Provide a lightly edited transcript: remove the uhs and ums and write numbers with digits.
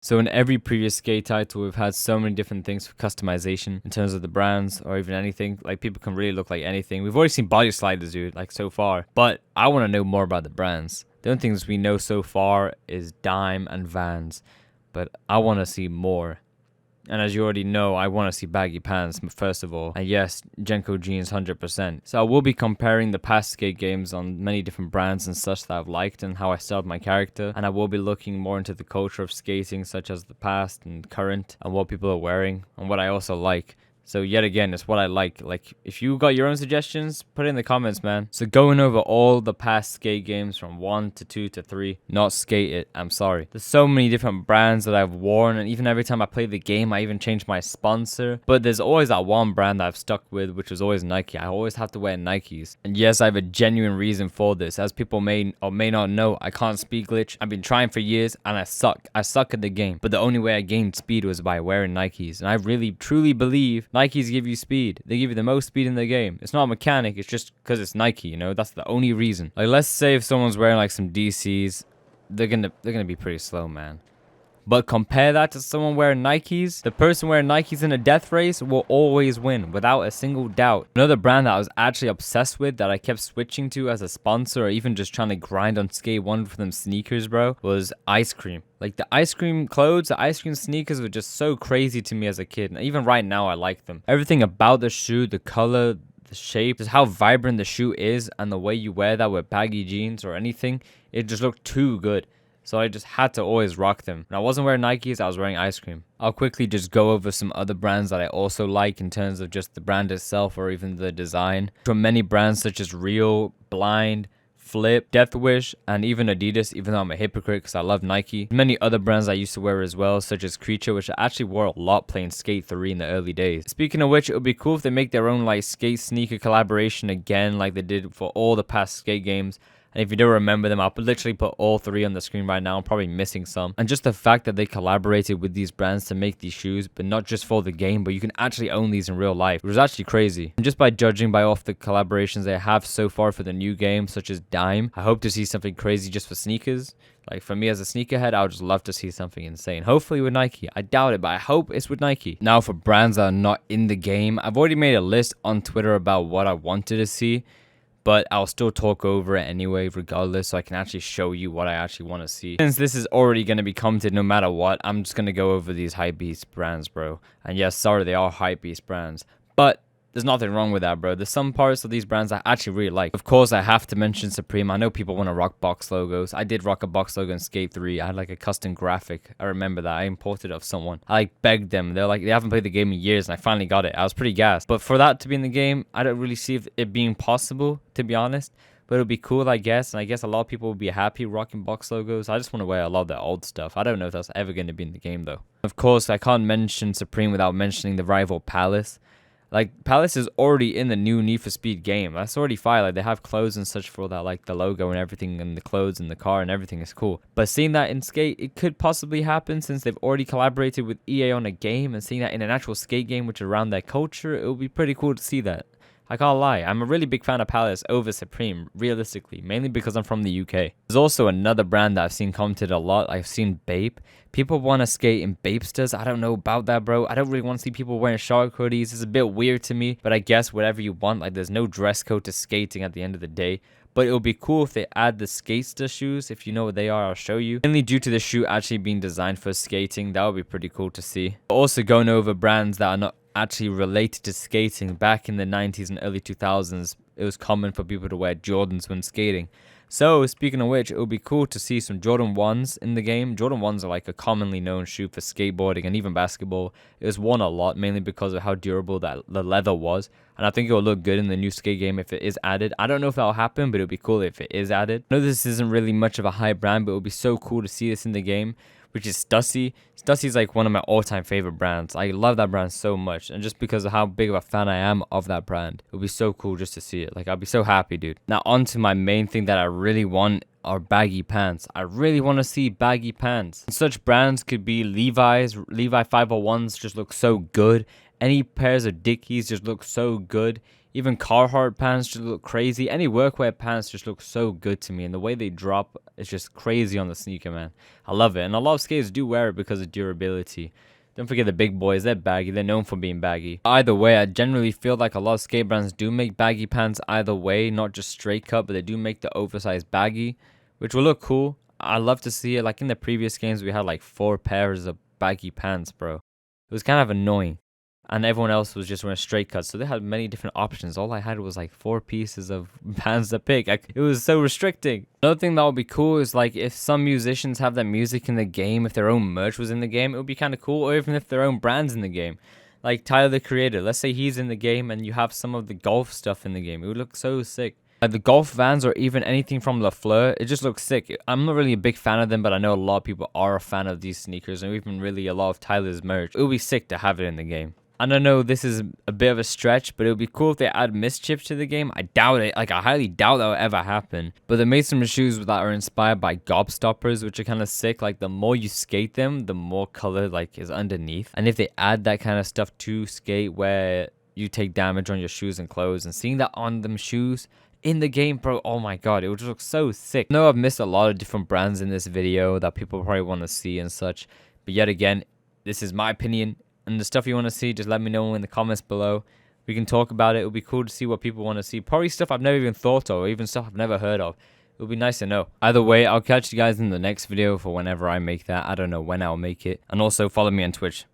So in every previous skate title, we've had so many different things for customization in terms of the brands or even anything. Like people can really look like anything. We've already seen body sliders, dude, like so far. But I want to know more about the brands. The only things we know so far is Dime and Vans, but I want to see more. And as you already know, I want to see baggy pants first of all. And yes, Genko jeans 100%. So I will be comparing the past skate games on many different brands and such that I've liked and how I styled my character. And I will be looking more into the culture of skating, such as the past and current, and what people are wearing and what I also like. So yet again, it's what I like. Like, if you got your own suggestions, put it in the comments, man. So going over all the past skate games from 1 to 2 to 3, not skate it, I'm sorry. There's so many different brands that I've worn, and even every time I play the game, I even change my sponsor. But there's always that one brand that I've stuck with, which is always Nike. I always have to wear Nikes. And yes, I have a genuine reason for this. As people may or may not know, I can't speed glitch. I've been trying for years, and I suck. I suck at the game. But the only way I gained speed was by wearing Nikes. And I really, truly believe Nikes give you speed. They give you the most speed in the game. It's not a mechanic, it's just because it's Nike, you know? That's the only reason. Like, let's say if someone's wearing like some DCs, they're gonna be pretty slow, man. But compare that to someone wearing Nikes. The person wearing Nikes in a death race will always win without a single doubt. Another brand that I was actually obsessed with that I kept switching to as a sponsor or even just trying to grind on Skate 1 for them sneakers, bro, was Ice Cream. Like the ice cream clothes, the ice cream sneakers were just so crazy to me as a kid. And even right now, I like them. Everything about the shoe, the color, the shape, just how vibrant the shoe is and the way you wear that with baggy jeans or anything, it just looked too good. So I just had to always rock them. When I wasn't wearing Nikes, I was wearing Ice Cream. I'll quickly just go over some other brands that I also like in terms of just the brand itself or even the design. From many brands such as Real, Blind, Flip, Death Wish, and even Adidas, even though I'm a hypocrite because I love Nike. Many other brands I used to wear as well, such as Creature, which I actually wore a lot playing Skate 3 in the early days. Speaking of which, it would be cool if they make their own like skate sneaker collaboration again like they did for all the past skate games. And if you don't remember them, I'll literally put all 3 on the screen right now. I'm probably missing some. And just the fact that they collaborated with these brands to make these shoes, but not just for the game, but you can actually own these in real life. It was actually crazy. And just by judging by off the collaborations they have so far for the new game, such as Dime, I hope to see something crazy just for sneakers. Like for me as a sneakerhead, I would just love to see something insane. Hopefully with Nike. I doubt it, but I hope it's with Nike. Now for brands that are not in the game, I've already made a list on Twitter about what I wanted to see. But I'll still talk over it anyway, regardless, so I can actually show you what I actually want to see. Since this is already going to be commented no matter what, I'm just going to go over these Hypebeast brands, bro. And yes, sorry, they are Hypebeast brands. But there's nothing wrong with that, bro. There's some parts of these brands I actually really like. Of course, I have to mention Supreme. I know people want to rock box logos. I did rock a box logo in Skate 3. I had like a custom graphic. I remember that. I imported it off someone. I like begged them. They're like, they haven't played the game in years, and I finally got it. I was pretty gassed. But for that to be in the game, I don't really see it being possible, to be honest. But it would be cool, I guess. And I guess a lot of people would be happy rocking box logos. I just want to wear a lot of the old stuff. I don't know if that's ever going to be in the game, though. Of course, I can't mention Supreme without mentioning the rival Palace. Like, Palace is already in the new Need for Speed game. That's already fire. Like, they have clothes and such for that, like, the logo and everything, and the clothes and the car and everything is cool. But seeing that in Skate, it could possibly happen since they've already collaborated with EA on a game, and seeing that in an actual Skate game, which is around their culture, it would be pretty cool to see that. I can't lie, I'm a really big fan of Palace over Supreme, realistically, mainly because I'm from the UK. There's also another brand that I've seen commented a lot. I've seen Bape. People want to skate in Bapesters. I don't know about that, bro. I don't really want to see people wearing shark hoodies. It's a bit weird to me, but I guess whatever you want. Like, there's no dress code to skating at the end of the day. But it would be cool if they add the Skatester shoes. If you know what they are, I'll show you. Mainly due to the shoe actually being designed for skating. That would be pretty cool to see. Also going over brands that are not actually related to skating. Back in the 90s and early 2000s, it was common for people to wear Jordans when skating. So, speaking of which, it would be cool to see some Jordan 1s in the game. Jordan 1s are like a commonly known shoe for skateboarding and even basketball. It was worn a lot, mainly because of how durable that the leather was. And I think it will look good in the new skate game if it is added. I don't know if that will happen, but it would be cool if it is added. I know this isn't really much of a high brand, but it would be so cool to see this in the game, which is Stussy. Stussy is like one of my all-time favorite brands. I love that brand so much, and just because of how big of a fan I am of that brand, it would be so cool just to see it. Like, I'll be so happy, dude. Now, on to my main thing that I really want are baggy pants. I really want to see baggy pants. And such brands could be Levi's. Levi 501s just look so good. Any pairs of Dickies just look so good. Even Carhartt pants just look crazy. Any workwear pants just look so good to me, and the way they drop is just crazy on the sneaker, man. I love it, and a lot of skaters do wear it because of durability. Don't forget the big boys, they're baggy, they're known for being baggy. Either way, I generally feel like a lot of skate brands do make baggy pants either way, not just straight cut, but they do make the oversized baggy, which will look cool. I love to see it. Like in the previous games, we had like 4 pairs of baggy pants, bro. It was kind of annoying. And everyone else was just wearing straight cuts, so they had many different options. All I had was like 4 pieces of pants to pick. It was so restricting. Another thing that would be cool is like if some musicians have their music in the game, if their own merch was in the game, it would be kind of cool. Or even if their own brand's in the game, like Tyler the Creator. Let's say he's in the game and you have some of the golf stuff in the game. It would look so sick. Like the golf Vans or even anything from Lafleur, it just looks sick. I'm not really a big fan of them, but I know a lot of people are a fan of these sneakers, and even really a lot of Tyler's merch. It would be sick to have it in the game. And I know this is a bit of a stretch, but it would be cool if they add Mischief to the game. I doubt it. Like, I highly doubt that will ever happen. But they made some shoes that are inspired by Gobstoppers, which are kind of sick. Like, the more you skate them, the more color, like, is underneath. And if they add that kind of stuff to skate where you take damage on your shoes and clothes, and seeing that on them shoes in the game, bro, oh my god, it would just look so sick. I know I've missed a lot of different brands in this video that people probably want to see and such. But yet again, this is my opinion. And the stuff you want to see, just let me know in the comments below. We can talk about it. It would be cool to see what people want to see. Probably stuff I've never even thought of, or even stuff I've never heard of. It would be nice to know. Either way, I'll catch you guys in the next video for whenever I make that. I don't know when I'll make it. And also follow me on Twitch.